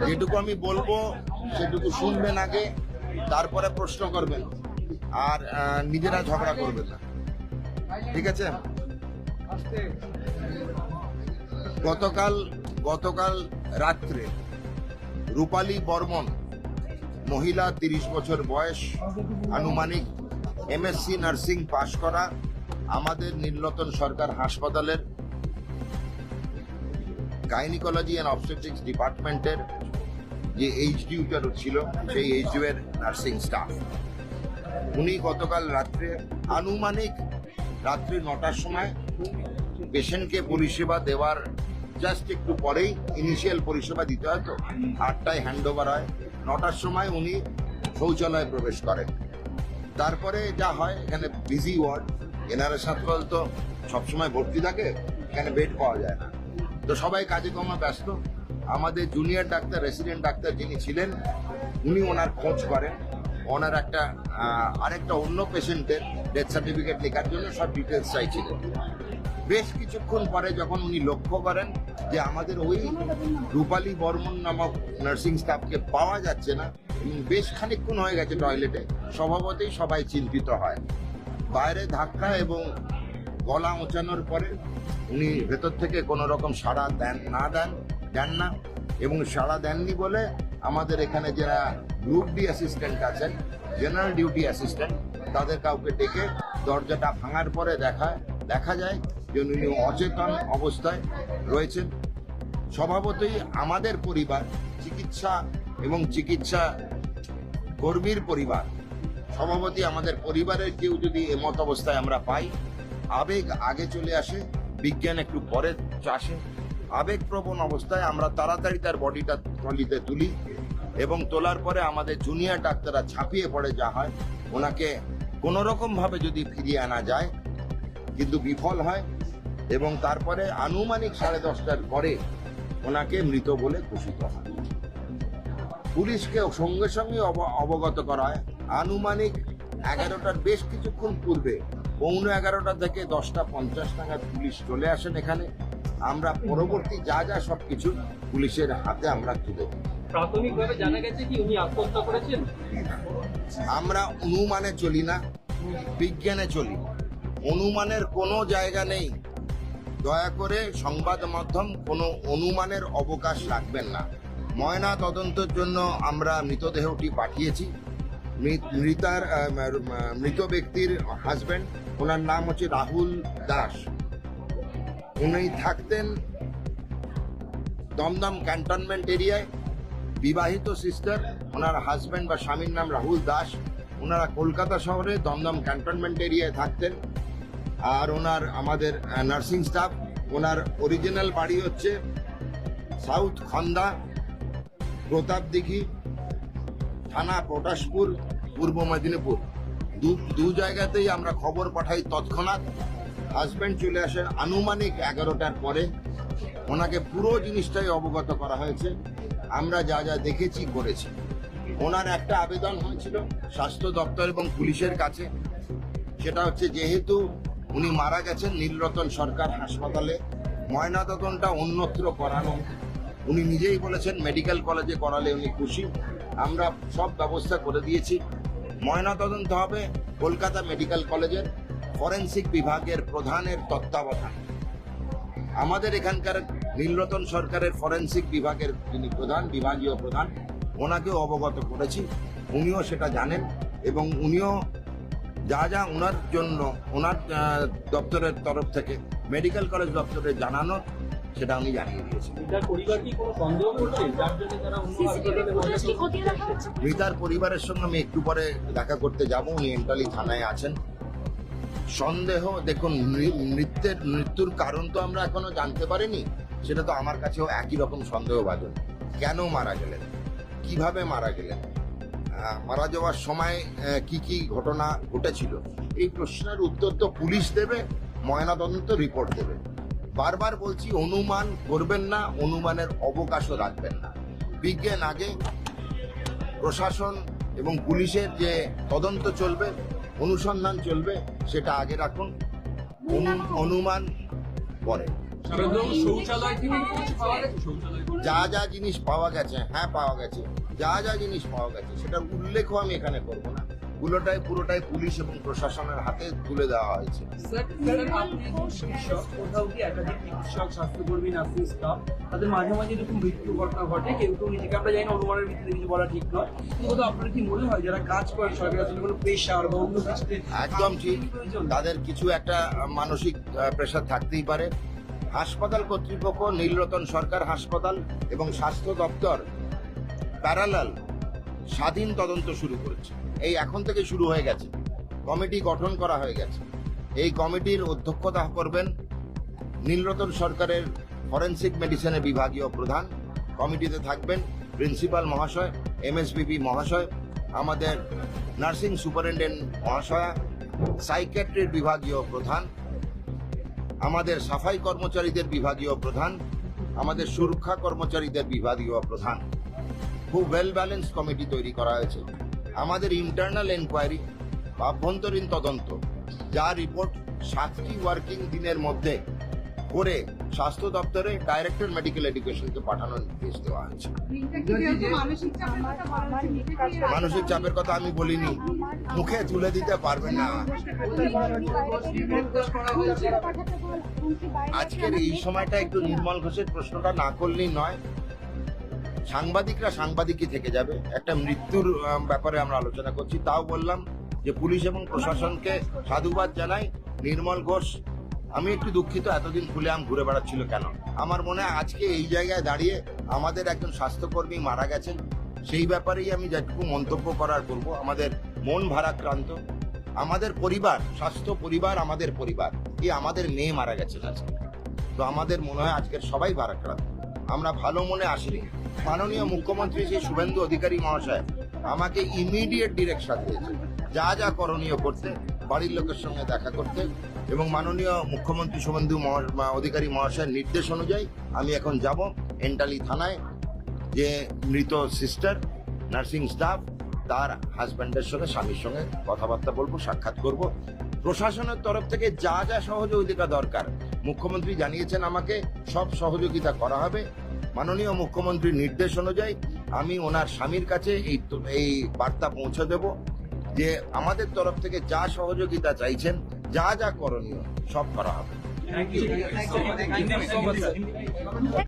যেটুকু আমি বলবো সেটুকু শুনবেন আগে, তারপরে প্রশ্ন করবেন, আর নিজেরা ঝগড়া করবেন না, ঠিক আছে? গতকাল রাত্রে রূপালী বর্মন, মহিলা, 30 বছর বয়স, আনুমানিক, MSc নার্সিং পাশ করা, আমাদের নীলরতন সরকার হাসপাতালের গাইনিকোলজি অ্যান্ড অবস্টেট্রিক্স ডিপার্টমেন্টের যে এইচডিউটার ছিল, সেই এইচডিউ এর নার্সিং স্টাফ। উনি গতকাল রাত্রে আনুমানিক রাত্রি 9টার সময় পেশেন্টকে পরিষেবা দেওয়ার জাস্ট একটু পরেই, ইনিশিয়াল পরিষেবা দিতে হয় তো 8টায় হ্যান্ড ওভার হয়, 9টার সময় উনি শৌচালয়ে প্রবেশ করেন। তারপরে যা হয়, এখানে বিজি ওয়ার্ড, এনআরএস হাসপাতাল তো সবসময় ভর্তি থাকে, এখানে বেড পাওয়া যায় না, তো সবাই কাজে কমে ব্যস্ত। আমাদের জুনিয়র ডাক্তার, রেসিডেন্ট ডাক্তার যিনি ছিলেন, উনি ওনার খোঁজ করেন, ওনার আরেকটা অন্য পেশেন্টের ডেথ সার্টিফিকেট লেখার জন্য সব ডিটেলস চাইছিলেন। বেশ কিছুক্ষণ পরে যখন উনি লক্ষ্য করেন যে আমাদের ওই রূপালী বর্মন নামক নার্সিং স্টাফকে পাওয়া যাচ্ছে না, বেশ খানিকক্ষণ হয়ে গেছে টয়লেটে, স্বভাবতই সবাই চিন্তিত হয়। বাইরে ধাক্কা এবং গলা ওঁচানোর পরে উনি ভেতর থেকে কোনো রকম সাড়া দেন না, এবং সাড়া দেননি বলে আমাদের এখানে যারা গ্রুপ ডি অ্যাসিস্ট্যান্ট আছেন, জেনারেল ডিউটি অ্যাসিস্ট্যান্ট, তাদের কাউকে ডেকে দরজাটা ভাঙার পরে দেখা যায় যে উনি অচেতন অবস্থায় রয়েছেন। স্বভাবতই আমাদের পরিবার, চিকিৎসা কর্মীর পরিবার, স্বভাবতই আমাদের পরিবারের কেউ যদি এমত অবস্থায় আমরা পাই, আবেগ আগে চলে আসে, বিজ্ঞান একটু পরে আসে। আবেগপ্রবণ অবস্থায় আমরা তাড়াতাড়ি তার বডিটা ট্রলিতে তুলি, এবং তোলার পরে আমাদের জুনিয়র ডাক্তাররা ঝাঁপিয়ে পড়ে, যা হয় ওনাকে কোনো রকম ভাবে যদি ফিরিয়ে আনা যায়, কিন্তু বিফল হয়, এবং তারপরে আনুমানিক 10:30টার পরে ওনাকে মৃত বলে ঘোষিত হয়। পুলিশকে সঙ্গে সঙ্গে অবগত করা হয়। আনুমানিক 11টার বেশ কিছুক্ষণ পূর্বে, 11:15 থেকে 10:50 নাগাদ পুলিশ চলে আসেন এখানে। আমরা পরবর্তী যা সবকিছু পুলিশের হাতে আমরা তুলে দিই। প্রাথমিকভাবে জানা গেছে কি উনি আত্মহত্যা করেছেন? আমরা অনুমানে চলি না, বিজ্ঞানে চলি। অনুমানের কোনো জায়গা নেই। দয়া করে সংবাদ মাধ্যম কোনো অনুমানের অবকাশ রাখবেন না। ময়না তদন্তের জন্য আমরা মৃতদেহটি পাঠিয়েছি। মৃত ব্যক্তির হাজবেন্ড, ওনার নাম হচ্ছে রাহুল দাস। উনি থাকতেন দমদম ক্যান্টনমেন্ট এরিয়ায়, বিবাহিত সিস্টার, ওনার হাজবেন্ড বা স্বামীর নাম রাহুল দাস। ওনারা কলকাতা শহরে দমদম ক্যান্টনমেন্ট এরিয়ায় থাকতেন। আর আমাদের নার্সিং স্টাফ, ওনার অরিজিনাল বাড়ি হচ্ছে সাউথ খন্দা, প্রতাপদিঘি থানা, পটাশপুর, পূর্ব মেদিনীপুর। দু জায়গাতেই আমরা খবর পাঠাই তৎক্ষণাৎ। হাজব্যান্ড চলে আসেন আনুমানিক 11টার পরে। ওনাকে পুরো জিনিসটাই অবগত করা হয়েছে, আমরা যা দেখেছি করেছি। ওনার একটা আবেদন হয়েছিল স্বাস্থ্য দপ্তর এবং পুলিশের কাছে, সেটা হচ্ছে যেহেতু উনি মারা গেছেন নীলরতন সরকার হাসপাতালে, ময়নাতদন্তটা অন্যত্র করানো। উনি নিজেই বলেছেন মেডিকেল কলেজে করালে উনি খুশি। আমরা সব ব্যবস্থা করে দিয়েছি। ময়নাতদন্ত হবে কলকাতা মেডিকেল কলেজের ফরেন্সিক বিভাগের প্রধানের তত্ত্বাবধানে। আমাদের এখানকার নীলরতন সরকারের ফরেন্সিক বিভাগের যিনি প্রধান, বিভাগীয় প্রধান, ওনাকেও অবগত করেছি। উনিও সেটা জানেন, এবং উনিও যা ওনার জন্য ওনার দপ্তরের তরফ থেকে মেডিকেল কলেজ দপ্তরে জানানো, সেটা উনি জানিয়ে দিয়েছেন। মৃতার পরিবারের সঙ্গে আমি একটু পরে দেখা করতে যাব। উনি এন্টালি থানায় আছেন। সন্দেহ, দেখুন, মৃত্যুর কারণ তো আমরা এখনো জানতে পারিনি। সেটা তো আমার কাছেও একই রকম সন্দেহভাজন। কেন মারা গেলেন, কিভাবে মারা গেলেন, মারা যাওয়ার সময় কি ঘটনা ঘটেছিল, এই প্রশ্নের উত্তর তো পুলিশ দেবে, ময়নাতদন্ত রিপোর্ট দেবে। বারবার বলছি, অনুমান করবেন না, অনুমানের অবকাশও রাখবেন না। বিজ্ঞান আগে, প্রশাসন এবং পুলিশের যে তদন্ত চলবে, অনুসন্ধান চলবে, সেটা আগে রাখুন, অনুমান পরে। শৌচালয় থেকে কিছু পাওয়া গেছে? শৌচালয় যা যা জিনিস পাওয়া গেছে, হ্যাঁ পাওয়া গেছে, যা যা জিনিস পাওয়া গেছে সেটার উল্লেখও আমি এখানে করবো না। পুরোটাই পুলিশ এবং প্রশাসনের হাতে তুলে দেওয়া হয়েছে। স্যার, আপনি একজন চিকিৎসক, কোথাও কি একাধিক চিকিৎসক, স্বাস্থ্যকর্মী, নার্সিং স্টাফ তাদের মাঝে মাঝে এরকম মৃত্যু ঘটনা ঘটে, কেউ কেউ নিজেকে আমরা জানি না, অনুমানের ভিত্তিতে কিছু বলা ঠিক নয়, কিন্তু আপনার কি মনে হয় যারা কাজ করে সরকারি আসলে কোনো প্রেশার বা অন্য কিছুতে একদম ঠিক, তাদের কিছু একটা মানসিক প্রেশার থাকতেই পারে। হাসপাতাল কর্তৃপক্ষ, নীলরতন সরকার হাসপাতাল এবং স্বাস্থ্য দপ্তর প্যারালাল স্বাধীন তদন্ত শুরু করেছে। এই এখন থেকে শুরু হয়ে গেছে, কমিটি গঠন করা হয়ে গেছে। এই কমিটির অধ্যক্ষতা করবেন নীলরতন সরকারের ফরেনসিক মেডিসিনের বিভাগীয় প্রধান। কমিটিতে থাকবেন প্রিন্সিপাল মহাশয়, এমএসবিপি মহাশয়, আমাদের নার্সিং সুপারিনটেন্ডেন্ট মহাশয়া, সাইকিয়াট্রির বিভাগীয় প্রধান, আমাদের সাফাই কর্মচারীদের বিভাগীয় প্রধান, আমাদের সুরক্ষা কর্মচারীদের বিভাগীয় প্রধান। খুব ওয়েল ব্যালেন্স কমিটি তৈরি করা হয়েছে। আমাদের ইন্টারনাল এনকোয়ারি, আভ্যন্তরীণ তদন্ত, যা রিপোর্ট 7টি ওয়ার্কিং দিনের মধ্যে করে স্বাস্থ্য দপ্তরে ডাইরেক্টর মেডিকেল এডুকেশনকে পাঠানোর নির্দেশ দেওয়া হয়েছে। মানসিক চাপের কথা আমি বলিনি, মুখে তুলে দিতে পারবেন না। আজকের এই সময়টা একটু নির্মল ঘোষের প্রশ্নটা না করলেই নয়। সাংবাদিকরা সাংবাদিকই থেকে যাবে। একটা মৃত্যুর ব্যাপারে আমরা আলোচনা করছি, তাও বললাম যে পুলিশ এবং প্রশাসনকে সাধুবাদ জানাই। নির্মল ঘোষ, আমি একটু দুঃখিত এতদিন খুলেআম ঘুরে বেড়াচ্ছিল কেন। আমার মনে হয় আজকে এই জায়গায় দাঁড়িয়ে আমাদের একজন স্বাস্থ্যকর্মী মারা গেছেন, সেই ব্যাপারেই আমি যেটুকু মন্তব্য করার করব। আমাদের মন ভারাক্রান্ত, আমাদের পরিবার, স্বাস্থ্য পরিবার আমাদের পরিবার, এই আমাদের মেয়ে মারা গেছেন আজকে। তো আমাদের মনে হয় আজকের সবাই ভারাক্রান্ত, আমরা ভালো মনে আসিনি। মাননীয় মুখ্যমন্ত্রী শ্রী শুভেন্দু অধিকারী মহাশয় আমাকে ইমিডিয়েট ডিরেকশন দিয়েছে যা যা করণীয় করতে, বাড়ির লোকের সঙ্গে দেখা করতে, এবং মাননীয় মুখ্যমন্ত্রী শুভেন্দু অধিকারী মহাশয়ের নির্দেশ অনুযায়ী আমি এখন যাব এন্টালি থানায়, যে মৃত সিস্টার, নার্সিং স্টাফ, তার হাজব্যান্ডের সঙ্গে, স্বামীর সঙ্গে কথাবার্তা বলবো, সাক্ষাৎ করব। প্রশাসনের তরফ থেকে যা যা সহযোগিতা দরকার মুখ্যমন্ত্রী জানিয়েছেন আমাকে, সব সহযোগিতা করা হবে। মাননীয় মুখ্যমন্ত্রীর নির্দেশ অনুযায়ী আমি ওনার স্বামীর কাছে এই বার্তা পৌঁছে দেব যে আমাদের তরফ থেকে যা সহযোগিতা চাইছেন, যা যা করণীয় সব করা হবে। Thank you so much.